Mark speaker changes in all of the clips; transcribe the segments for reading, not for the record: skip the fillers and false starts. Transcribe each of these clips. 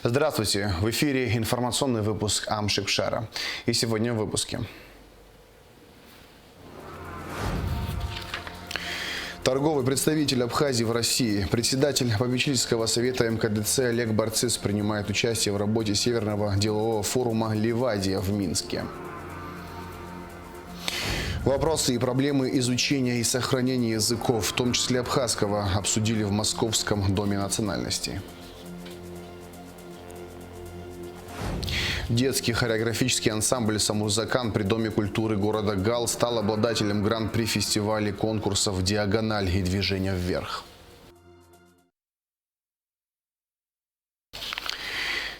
Speaker 1: Здравствуйте! В эфире информационный выпуск Амшикшара. И сегодня в выпуске. Торговый представитель Абхазии в России, председатель попечительского совета МКДЦ Олег Барцис принимает участие в работе Северного делового форума «Ливадия» в Минске. Вопросы и проблемы изучения и сохранения языков, в том числе абхазского, обсудили в Московском доме национальностей. Детский хореографический ансамбль «Самурзакан» при Доме культуры города Гал стал обладателем гран-при фестиваля конкурсов «Диагональ» и «Движение вверх».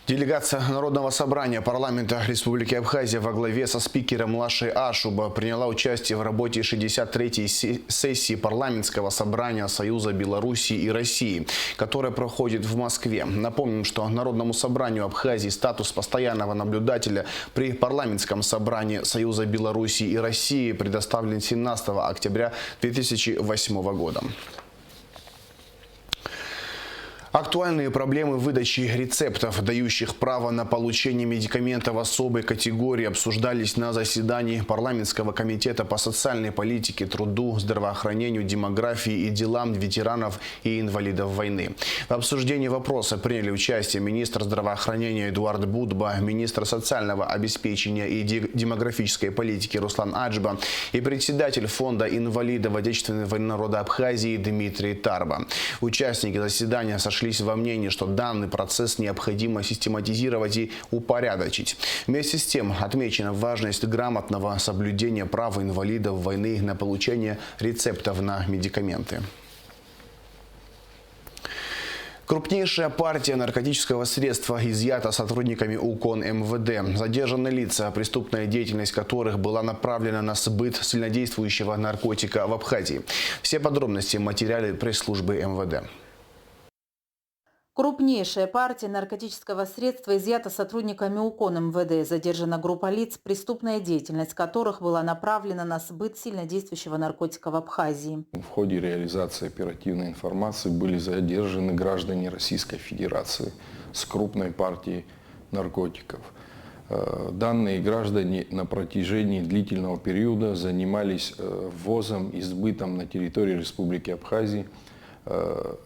Speaker 1: Делегация Народного собрания парламента Республики Абхазия во главе со спикером Лашей Ашуба приняла участие в работе 63-й сессии парламентского собрания Союза Белоруссии и России, которая проходит в Москве. Напомним, что Народному собранию Абхазии статус постоянного наблюдателя при парламентском собрании Союза Белоруссии и России предоставлен 17 октября 2008 года. Актуальные проблемы выдачи рецептов, дающих право на получение медикаментов особой категории, обсуждались на заседании парламентского комитета по социальной политике, труду, здравоохранению, демографии и делам ветеранов и инвалидов войны. В обсуждении вопроса приняли участие министр здравоохранения Эдуард Будба, министр социального обеспечения и демографической политики Руслан Аджба и председатель фонда инвалидов Отечественной войны народа Абхазии Дмитрий Тарба. Участники заседания сошлись во мнении, что данный процесс необходимо систематизировать и упорядочить. Вместе с тем отмечена важность грамотного соблюдения прав инвалидов войны на получение рецептов на медикаменты. Крупнейшая партия наркотического средства изъята сотрудниками УКОН МВД. Задержаны лица, преступная деятельность которых была направлена на сбыт сильнодействующего наркотика в Абхазии. Все подробности в материале пресс-службы МВД.
Speaker 2: Крупнейшая партия наркотического средства изъята сотрудниками УКОН МВД. Задержана группа лиц, преступная деятельность которых была направлена на сбыт сильнодействующего наркотика в Абхазии.
Speaker 3: В ходе реализации оперативной информации были задержаны граждане Российской Федерации с крупной партией наркотиков. Данные граждане на протяжении длительного периода занимались ввозом и сбытом на территории Республики Абхазии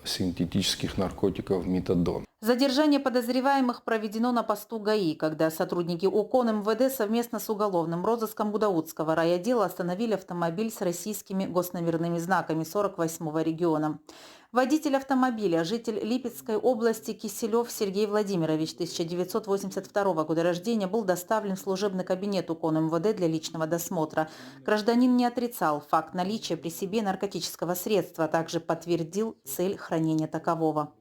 Speaker 3: синтетических наркотиков метадон.
Speaker 2: Задержание подозреваемых проведено на посту ГАИ, когда сотрудники УКОН МВД совместно с уголовным розыском Гудаутского райотдела остановили автомобиль с российскими госномерными знаками 48-го региона. Водитель автомобиля, житель Липецкой области Киселев Сергей Владимирович, 1982 года рождения, был доставлен в служебный кабинет УКОН МВД для личного досмотра. Гражданин не отрицал факт наличия при себе наркотического средства, а также подтвердил цель хранения такового.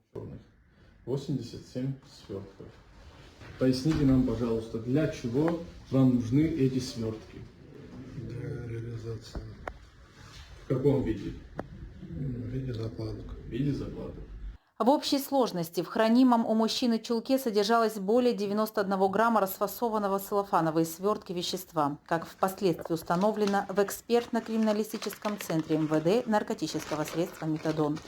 Speaker 4: 87 свертков. Поясните нам, пожалуйста, для чего вам нужны эти свертки?
Speaker 5: Для реализации.
Speaker 4: В каком виде?
Speaker 5: В виде закладок.
Speaker 4: В виде закладок.
Speaker 2: В общей сложности в хранимом у мужчины чулке содержалось более 91 грамма расфасованного в целлофановые свертки вещества, как впоследствии установлено в экспертно-криминалистическом центре МВД наркотического средства метадон.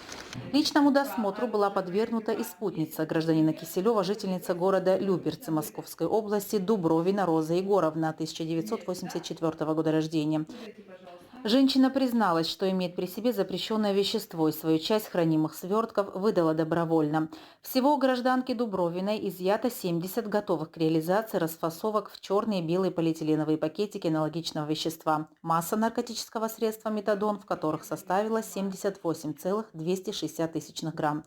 Speaker 2: Личному досмотру была подвергнута и спутница гражданина Киселева, жительница города Люберцы Московской области Дубровина Роза Егоровна, 1984 года рождения. Женщина призналась, что имеет при себе запрещенное вещество и свою часть хранимых свертков выдала добровольно. Всего у гражданки Дубровиной изъято 70 готовых к реализации расфасовок в черные и белые полиэтиленовые пакетики аналогичного вещества. Масса наркотического средства метадон, в которых составила 78,260 грамм.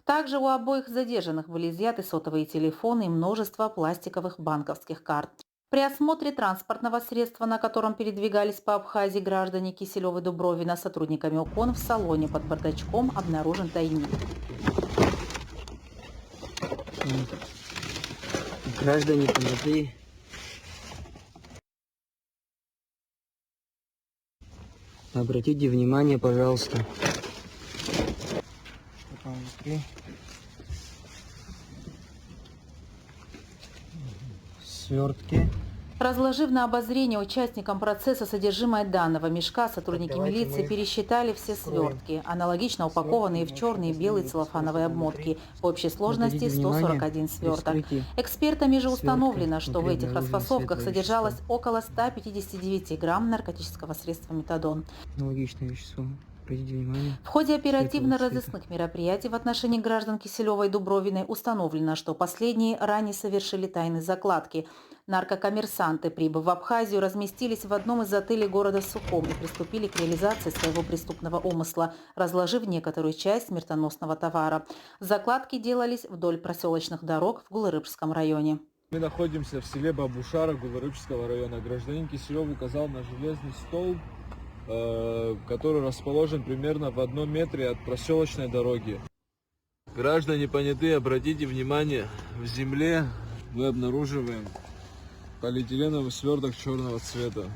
Speaker 2: Также у обоих задержанных были изъяты сотовые телефоны и множество пластиковых банковских карт. При осмотре транспортного средства, на котором передвигались по Абхазии граждане Киселева и Дубровина, сотрудниками УКОН в салоне под бардачком обнаружен тайник.
Speaker 6: Граждане, помогли. Обратите внимание, пожалуйста. Свертки
Speaker 2: Разложив на обозрение участникам процесса содержимое данного мешка, сотрудники милиции пересчитали все свертки, аналогично упакованные в черные и белые целлофановые обмотки. В общей сложности 141 сверток. Экспертами же установлено, что в этих расфасовках содержалось около 159 грамм наркотического средства метадон.
Speaker 6: Аналогичное вещество. Обратите внимание.
Speaker 2: В ходе оперативно-розыскных мероприятий в отношении граждан Киселева и Дубровиной установлено, что последние ранее совершили тайные закладки. Наркокоммерсанты, прибыв в Абхазию, разместились в одном из отелей города Сухум и приступили к реализации своего преступного умысла, разложив некоторую часть смертоносного товара. Закладки делались вдоль проселочных дорог в Гулырыбском районе.
Speaker 7: Мы находимся в селе Бабушара Гулырыбского района. Гражданин Киселев указал на железный столб, который расположен примерно в 1 метре от проселочной дороги. Граждане понятые, обратите внимание, в земле мы обнаруживаем полиэтиленовый сверток черного цвета.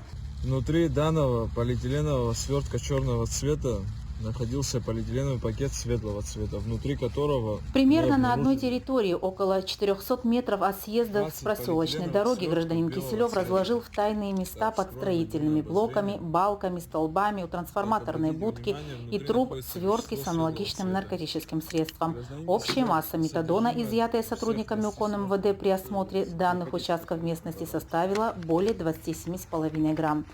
Speaker 7: Внутри данного полиэтиленового свертка черного цвета находился полиэтиленовый пакет светлого цвета, внутри которого...
Speaker 2: Примерно на одной территории, около 400 метров от съезда с проселочной дороги, гражданин Киселев разложил в тайные места под строительными блоками, балками, столбами, у трансформаторной будки и труб свертки с аналогичным наркотическим средством. Общая масса метадона, изъятая сотрудниками УКОН МВД при осмотре данных участков местности, составила более 27,5 грамм.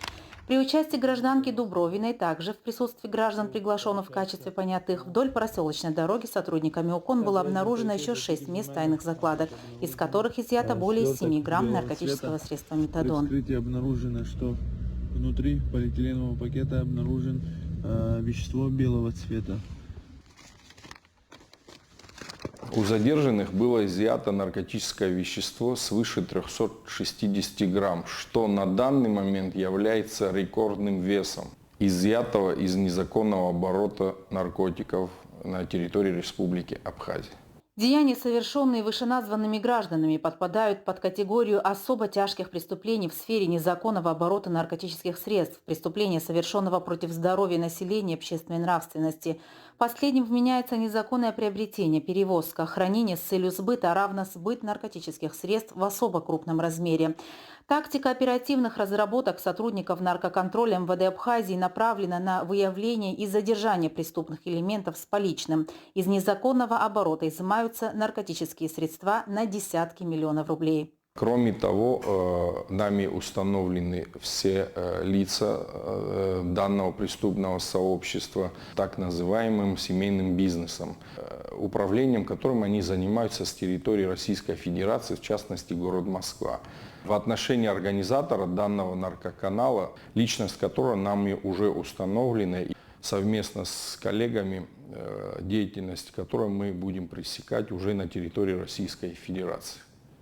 Speaker 2: При участии гражданки Дубровиной, также в присутствии граждан, приглашенных в качестве понятых, вдоль проселочной дороги сотрудниками УКОН было обнаружено еще 6 мест тайных закладок, из которых изъято более 7 грамм наркотического средства метадон.
Speaker 7: При вскрытии обнаружено, что внутри полиэтиленового пакета обнаружен вещество белого цвета.
Speaker 3: У задержанных было изъято наркотическое вещество свыше 360 грамм, что на данный момент является рекордным весом изъятого из незаконного оборота наркотиков на территории Республики Абхазия.
Speaker 2: Деяния, совершенные вышеназванными гражданами, подпадают под категорию особо тяжких преступлений в сфере незаконного оборота наркотических средств, преступления, совершенного против здоровья населения и общественной нравственности. Последним вменяется незаконное приобретение, перевозка, хранение с целью сбыта, а равно сбыт наркотических средств в особо крупном размере. Тактика оперативных разработок сотрудников наркоконтроля МВД Абхазии направлена на выявление и задержание преступных элементов с поличным. Из незаконного оборота изымаются наркотические средства на десятки миллионов рублей.
Speaker 3: Кроме того, нами установлены все лица данного преступного сообщества так называемым семейным бизнесом, управлением которым они занимаются с территории Российской Федерации, в частности город Москва. В отношении организатора данного наркоканала, личность которого нами уже установлена, совместно с коллегами, деятельность которой мы будем пресекать уже на территории Российской Федерации.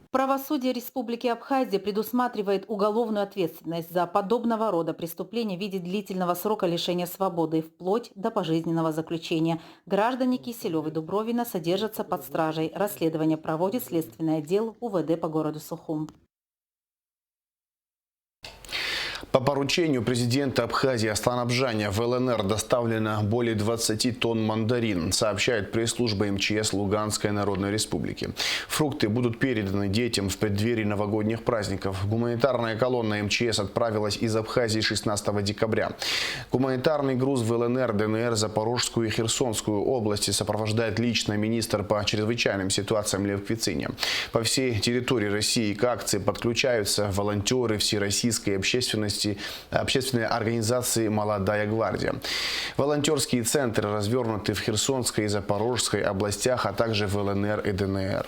Speaker 2: Правосудие Республики Абхазия предусматривает уголовную ответственность за подобного рода преступления в виде длительного срока лишения свободы, вплоть до пожизненного заключения. Граждане Киселева и Дубровина содержатся под стражей. Расследование проводит следственный отдел УВД по городу Сухум.
Speaker 1: По поручению президента Абхазии Аслана Абжаня в ЛНР доставлено более 20 тонн мандарин, сообщает пресс-служба МЧС Луганской Народной Республики. Фрукты будут переданы детям в преддверии новогодних праздников. Гуманитарная колонна МЧС отправилась из Абхазии 16 декабря. Гуманитарный груз в ЛНР, ДНР, Запорожскую и Херсонскую области сопровождает лично министр по чрезвычайным ситуациям Лев Квицыня. По всей территории России к акции подключаются волонтеры всероссийской общественности, общественной организации «Молодая гвардия». Волонтерские центры развернуты в Херсонской и Запорожской областях, а также в ЛНР и ДНР.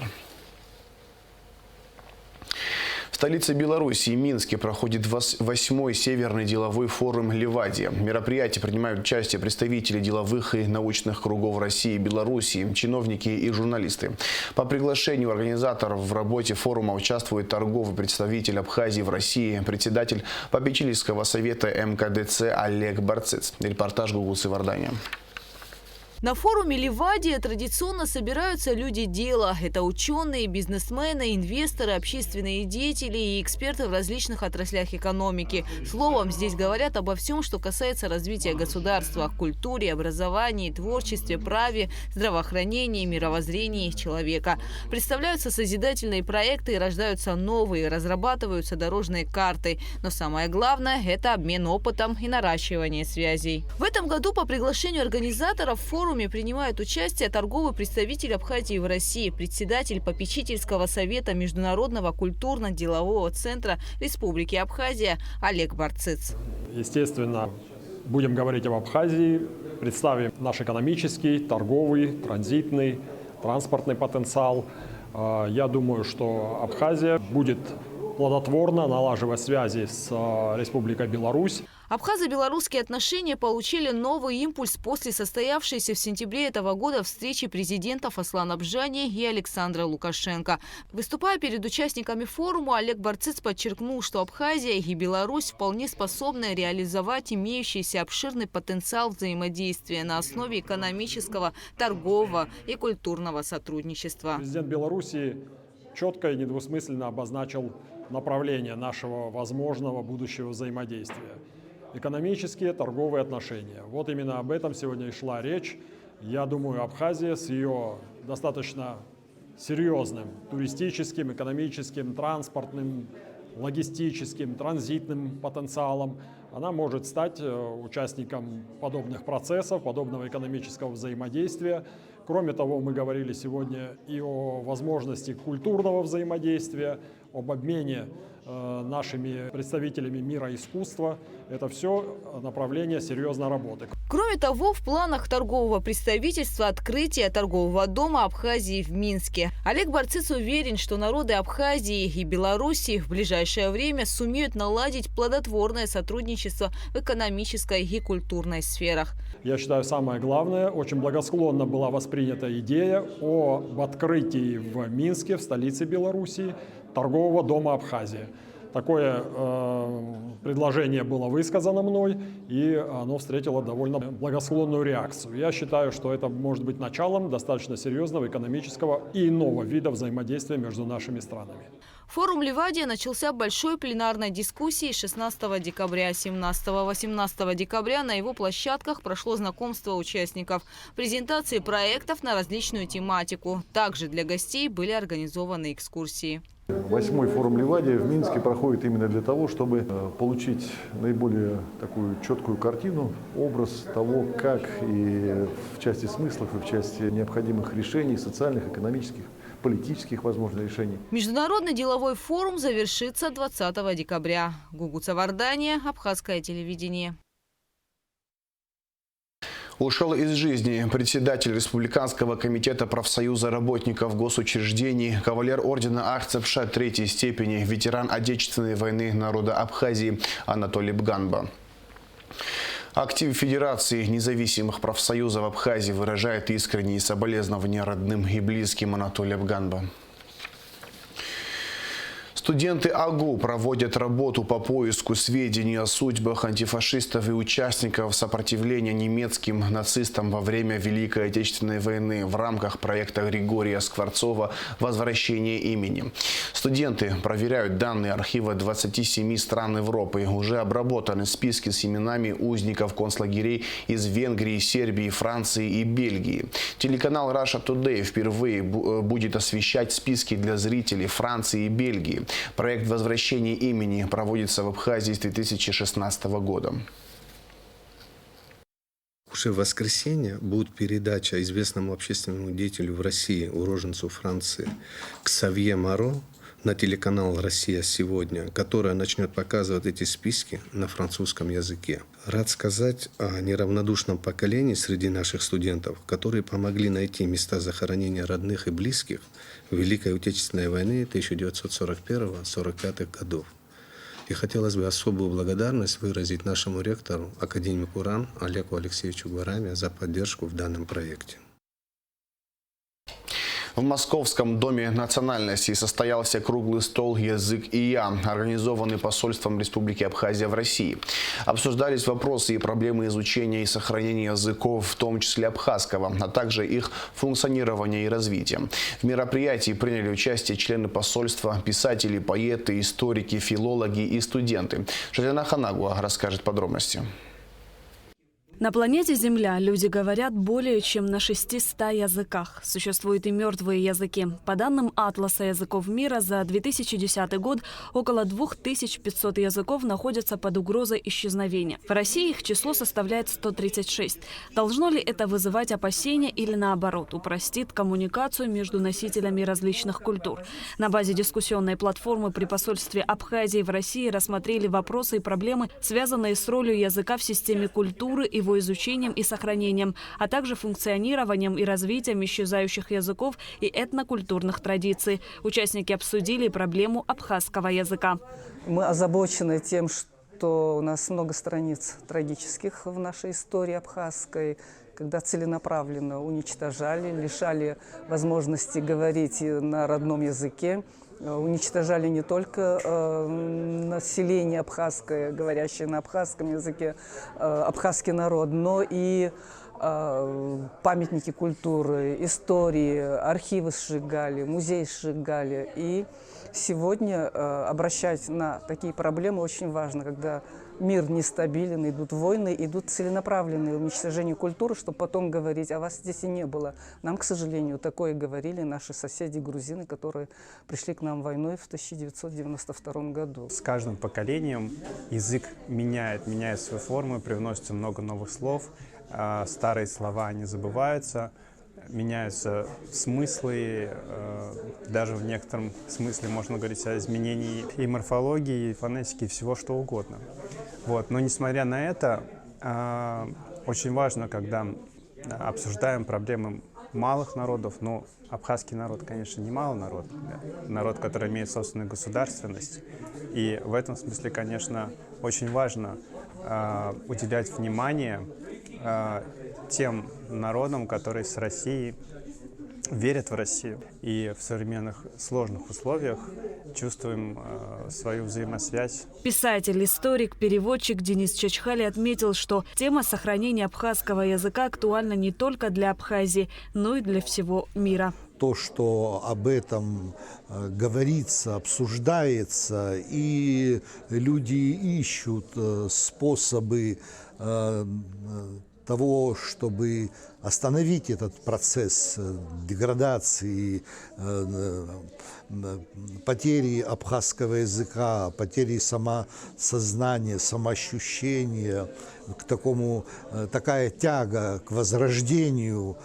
Speaker 1: В столице Белоруссии, Минске, проходит 8-й Северный деловой форум «Ливадия». В мероприятии принимают участие представители деловых и научных кругов России и Белоруссии, чиновники и журналисты. По приглашению организаторов в работе форума участвует торговый представитель Абхазии в России, председатель попечительского совета МКДЦ Олег Барцыц. Репортаж Гугусы Вардания.
Speaker 8: На форуме Ливадия традиционно собираются люди дела. Это ученые, бизнесмены, инвесторы, общественные деятели и эксперты в различных отраслях экономики. Словом, здесь говорят обо всем, что касается развития государства, культуре, образовании, творчестве, праве, здравоохранении, мировоззрении человека. Представляются созидательные проекты и рождаются новые, разрабатываются дорожные карты. Но самое главное – это обмен опытом и наращивание связей. В этом году по приглашению организаторов в форуме принимает участие торговый представитель Абхазии в России, председатель попечительского совета Международного культурно-делового центра Республики Абхазия Олег Барцыц.
Speaker 9: Естественно, будем говорить об Абхазии, представим наш экономический, торговый, транзитный, транспортный потенциал. Я думаю, что Абхазия будет плодотворно налаживать связи с Республикой Беларусь.
Speaker 8: Абхазо-белорусские отношения получили новый импульс после состоявшейся в сентябре этого года встречи президентов Аслана Бжани и Александра Лукашенко. Выступая перед участниками форума, Олег Барцыц подчеркнул, что Абхазия и Беларусь вполне способны реализовать имеющийся обширный потенциал взаимодействия на основе экономического, торгового и культурного сотрудничества.
Speaker 9: Президент Беларуси четко и недвусмысленно обозначил направление нашего возможного будущего взаимодействия. Экономические, торговые отношения. Вот именно об этом сегодня и шла речь. Я думаю, Абхазия с ее достаточно серьезным туристическим, экономическим, транспортным, логистическим, транзитным потенциалом, она может стать участником подобных процессов, подобного экономического взаимодействия. Кроме того, мы говорили сегодня и о возможности культурного взаимодействия, об обмене нашими представителями мира искусства. Это все направление серьезной работы.
Speaker 8: Кроме того, в планах торгового представительства открытие торгового дома Абхазии в Минске. Олег Барцыц уверен, что народы Абхазии и Беларуси в ближайшее время сумеют наладить плодотворное сотрудничество в экономической и культурной сферах.
Speaker 9: Я считаю, самое главное, очень благосклонно была воспринята идея об открытии в Минске, в столице Белоруссии, торгового дома Абхазии. Такое предложение было высказано мной, и оно встретило довольно благосклонную реакцию. Я считаю, что это может быть началом достаточно серьезного экономического и иного вида взаимодействия между нашими странами.
Speaker 8: Форум Ливадия начался большой пленарной дискуссией 16 декабря. 17-18 декабря на его площадках прошло знакомство участников, презентации проектов на различную тематику. Также для гостей были организованы экскурсии.
Speaker 10: 8-й форум Ливадия в Минске проходит именно для того, чтобы получить наиболее такую четкую картину, образ того, как и в части смыслов, и в части необходимых решений, социальных, экономических, политических, возможно, решений.
Speaker 8: Международный деловой форум завершится 20 декабря. Гугуца Вардания, Абхазское телевидение.
Speaker 1: Ушел из жизни председатель Республиканского комитета профсоюза работников госучреждений, кавалер ордена Ахцепша третьей степени, ветеран Отечественной войны народа Абхазии Анатолий Бганба. Актив Федерации независимых профсоюзов Абхазии выражает искренние соболезнования родным и близким Анатолия Бганба. Студенты АГУ проводят работу по поиску сведений о судьбах антифашистов и участников сопротивления немецким нацистам во время Великой Отечественной войны в рамках проекта Григория Скворцова «Возвращение имени». Студенты проверяют данные архива 27 стран Европы. Уже обработаны списки с именами узников концлагерей из Венгрии, Сербии, Франции и Бельгии. Телеканал Russia Today впервые будет освещать списки для зрителей Франции и Бельгии. Проект «Возвращение имени» проводится в Абхазии с 2016 года.
Speaker 5: Уже в воскресенье будет передача известному общественному деятелю в России, уроженцу Франции, Ксавье Маро на телеканал «Россия сегодня», которая начнет показывать эти списки на французском языке. Рад сказать о неравнодушном поколении среди наших студентов, которые помогли найти места захоронения родных и близких в Великой Отечественной войны 1941-1945 годов. И хотелось бы особую благодарность выразить нашему ректору, академику РАН Олегу Алексеевичу Гвараме за поддержку в данном проекте.
Speaker 1: В Московском доме национальностей состоялся круглый стол «Язык и я», организованный посольством Республики Абхазия в России. Обсуждались вопросы и проблемы изучения и сохранения языков, в том числе абхазского, а также их функционирования и развития. В мероприятии приняли участие члены посольства, писатели, поэты, историки, филологи и студенты. Шазина Ханагуа расскажет подробности.
Speaker 11: На планете Земля люди говорят более чем на 600 языках. Существуют и мертвые языки. По данным Атласа языков мира, за 2010 год около 2500 языков находятся под угрозой исчезновения. В России их число составляет 136. Должно ли это вызывать опасения или наоборот упростит коммуникацию между носителями различных культур? На базе дискуссионной платформы при посольстве Абхазии в России рассмотрели вопросы и проблемы, связанные с ролью языка в системе культуры, его изучением и сохранением, а также функционированием и развитием исчезающих языков и этнокультурных традиций. Участники обсудили проблему абхазского языка.
Speaker 6: Мы озабочены тем, что у нас много страниц трагических в нашей истории абхазской, когда целенаправленно уничтожали, лишали возможности говорить на родном языке. Уничтожали не только население абхазское, говорящее на абхазском языке, абхазский народ, но и памятники культуры, истории, архивы сжигали, музеи сжигали. И сегодня обращать на такие проблемы очень важно, когда мир нестабилен, идут войны, идут целенаправленные уничтожения культуры, чтобы потом говорить, а вас здесь и не было. Нам, к сожалению, такое говорили наши соседи грузины, которые пришли к нам войной в 1992 году.
Speaker 12: С каждым поколением язык меняет свою форму, привносится много новых слов, старые слова не забываются, меняются смыслы, даже в некотором смысле можно говорить о изменении и морфологии, и фонетики, и всего что угодно. Вот. Но несмотря на это, очень важно, когда обсуждаем проблемы малых народов, но абхазский народ, конечно, не малый народ, народ, который имеет собственную государственность. И в этом смысле, конечно, очень важно уделять внимание тем народам, которые с Россией верят в Россию. И в современных сложных условиях чувствуем свою взаимосвязь.
Speaker 11: Писатель, историк, переводчик Денис Чачхали отметил, что тема сохранения абхазского языка актуальна не только для Абхазии, но и для всего мира.
Speaker 13: То, что об этом говорится, обсуждается, и люди ищут способы того, чтобы остановить этот процесс деградации, потери абхазского языка, потери самосознания, самоощущения, такая тяга к возрождению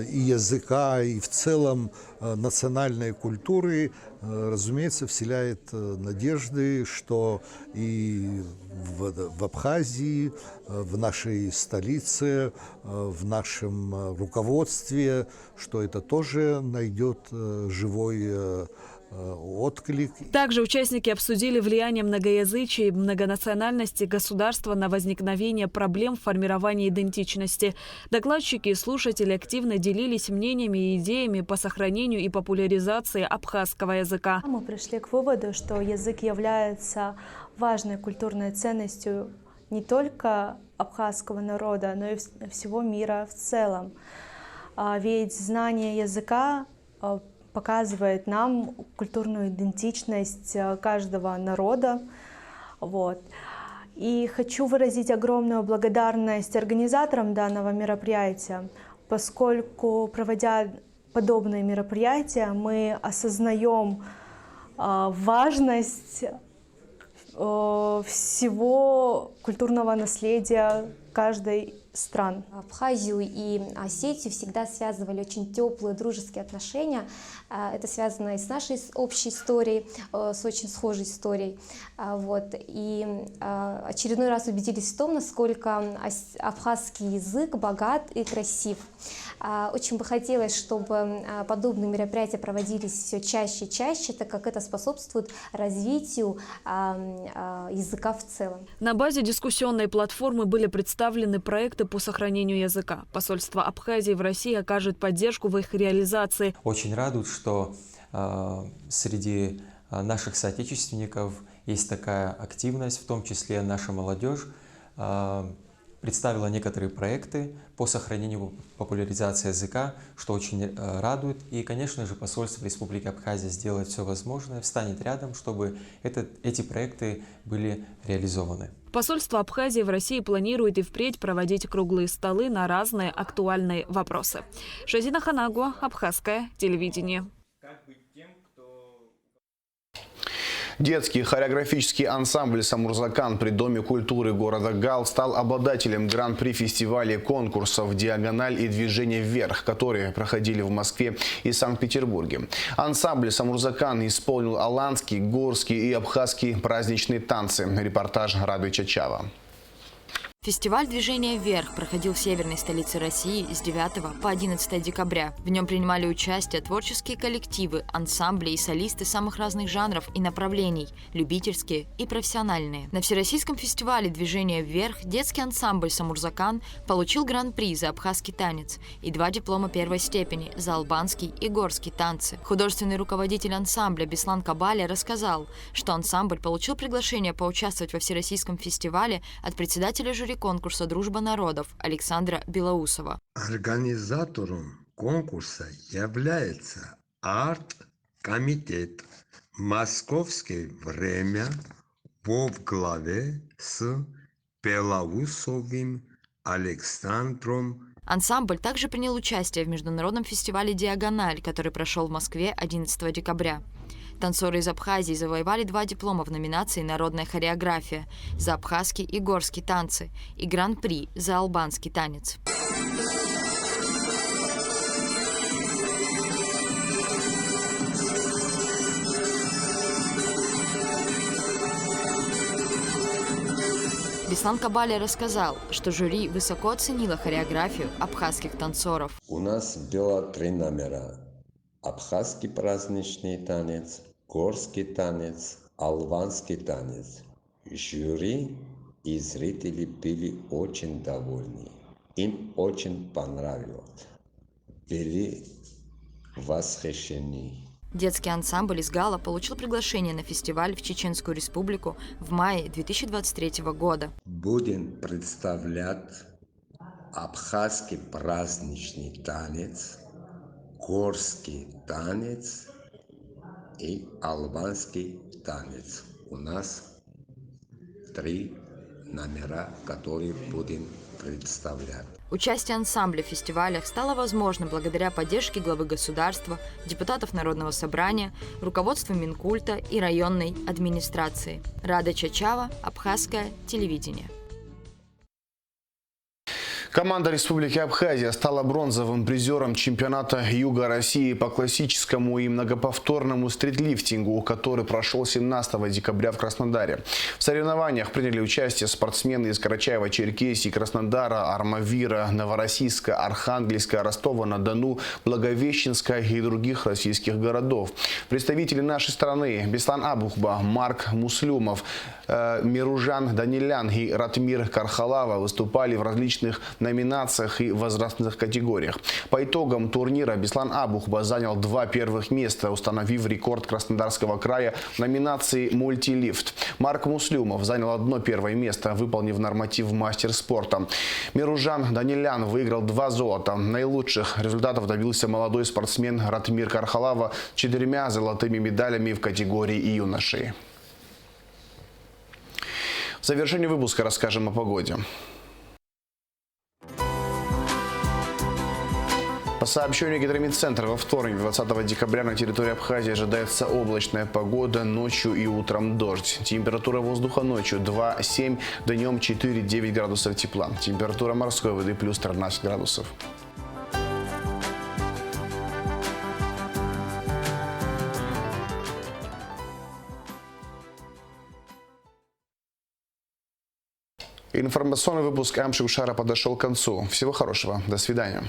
Speaker 13: и языка, и в целом национальной культуры, разумеется, вселяет надежды, что и в Абхазии, в нашей столице, в нашем руководстве, что это тоже найдет живой отклик.
Speaker 11: Также участники обсудили влияние многоязычия и многонациональности государства на возникновение проблем в формировании идентичности. Докладчики и слушатели активно делились мнениями и идеями по сохранению и популяризации абхазского языка.
Speaker 14: Мы пришли к выводу, что язык является важной культурной ценностью не только абхазского народа, но и всего мира в целом. Ведь знание языка показывает нам культурную идентичность каждого народа. Вот. И хочу выразить огромную благодарность организаторам данного мероприятия, поскольку, проводя подобные мероприятия, мы осознаем важность всего культурного наследия каждой стран.
Speaker 15: Абхазию и Осетию всегда связывали очень теплые дружеские отношения. Это связано и с нашей общей историей, с очень схожей историей. Вот. И очередной раз убедились в том, насколько абхазский язык богат и красив. Очень бы хотелось, чтобы подобные мероприятия проводились все чаще и чаще, так как это способствует развитию языка в целом.
Speaker 11: На базе дискуссионной платформы были представлены проекты по сохранению языка. Посольство Абхазии в России окажет поддержку в их реализации.
Speaker 16: Очень радует, что среди наших соотечественников есть такая активность, в том числе наша молодежь представила некоторые проекты по сохранению, популяризации языка, что очень радует. И, конечно же, посольство Республики Абхазия сделает все возможное, встанет рядом, чтобы эти проекты были реализованы.
Speaker 11: Посольство Абхазии в России планирует и впредь проводить круглые столы на разные актуальные вопросы. Шазина Ханагуа, Абхазское телевидение.
Speaker 1: Детский хореографический ансамбль «Самурзакан» при Доме культуры города Гал стал обладателем гран-при фестиваля конкурсов «Диагональ» и «Движение вверх», которые проходили в Москве и Санкт-Петербурге. Ансамбль «Самурзакан» исполнил аланский, горский и абхазский праздничные танцы. Репортаж Рады Чачава.
Speaker 17: Фестиваль «Движение вверх» проходил в северной столице России с 9 по 11 декабря. В нем принимали участие творческие коллективы, ансамбли и солисты самых разных жанров и направлений – любительские и профессиональные. На всероссийском фестивале «Движение вверх» детский ансамбль «Самурзакан» получил гран-при за абхазский танец и 2 диплома первой степени за албанский и горский танцы. Художественный руководитель ансамбля Беслан Кабаля рассказал, что ансамбль получил приглашение поучаствовать во всероссийском фестивале от председателя жюри конкурса «Дружба народов» Александра Белоусова.
Speaker 18: Организатором конкурса является арт-комитет «Московское время» во главе с Белоусовым Александром.
Speaker 17: Ансамбль также принял участие в международном фестивале «Диагональ», который прошел в Москве 11 декабря. Танцоры из Абхазии завоевали 2 диплома в номинации «Народная хореография» за абхазский и горский танцы и гран-при за албанский танец. Беслан Кабаля рассказал, что жюри высоко оценило хореографию абхазских танцоров.
Speaker 19: У нас было 3 номера. Абхазский праздничный танец, горский танец, албанский танец. Жюри и зрители были очень довольны. Им очень понравилось. Были восхищены.
Speaker 17: Детский ансамбль из Гала получил приглашение на фестиваль в Чеченскую Республику в мае 2023 года.
Speaker 19: Будем представлять абхазский праздничный танец, горский танец и албанский танец. У нас 3 номера, которые будем представлять.
Speaker 17: Участие ансамбля в фестивалях стало возможным благодаря поддержке главы государства, депутатов Народного собрания, руководства Минкульта и районной администрации. Рада Чачава, Абхазское телевидение.
Speaker 1: Команда Республики Абхазия стала бронзовым призером чемпионата Юга России по классическому и многоповторному стритлифтингу, который прошел 17 декабря в Краснодаре. В соревнованиях приняли участие спортсмены из Карачаева-Черкесии, Краснодара, Армавира, Новороссийска, Архангельска, Ростова-на-Дону, Благовещенска и других российских городов. Представители нашей страны Беслан Абухба, Марк Муслюмов, Миружан Данилян и Ратмир Кархалава выступали в различных номинациях и возрастных категориях. По итогам турнира Беслан Абухба занял 2 первых места, установив рекорд Краснодарского края в номинации «Мультилифт». Марк Муслюмов занял 1 первое место, выполнив норматив мастер спорта. Миружан Данилян выиграл 2 золота. Наилучших результатов добился молодой спортсмен Ратмир Кархалава 4 золотыми медалями в категории юношей. В завершении выпуска расскажем о погоде. По сообщению Гидрометцентра, во вторник, 20 декабря, на территории Абхазии ожидается облачная погода, ночью и утром дождь. Температура воздуха ночью 2-7, днем 4-9 градусов тепла. Температура морской воды плюс 13 градусов. Информационный выпуск Амши Ушара подошел к концу. Всего хорошего. До свидания.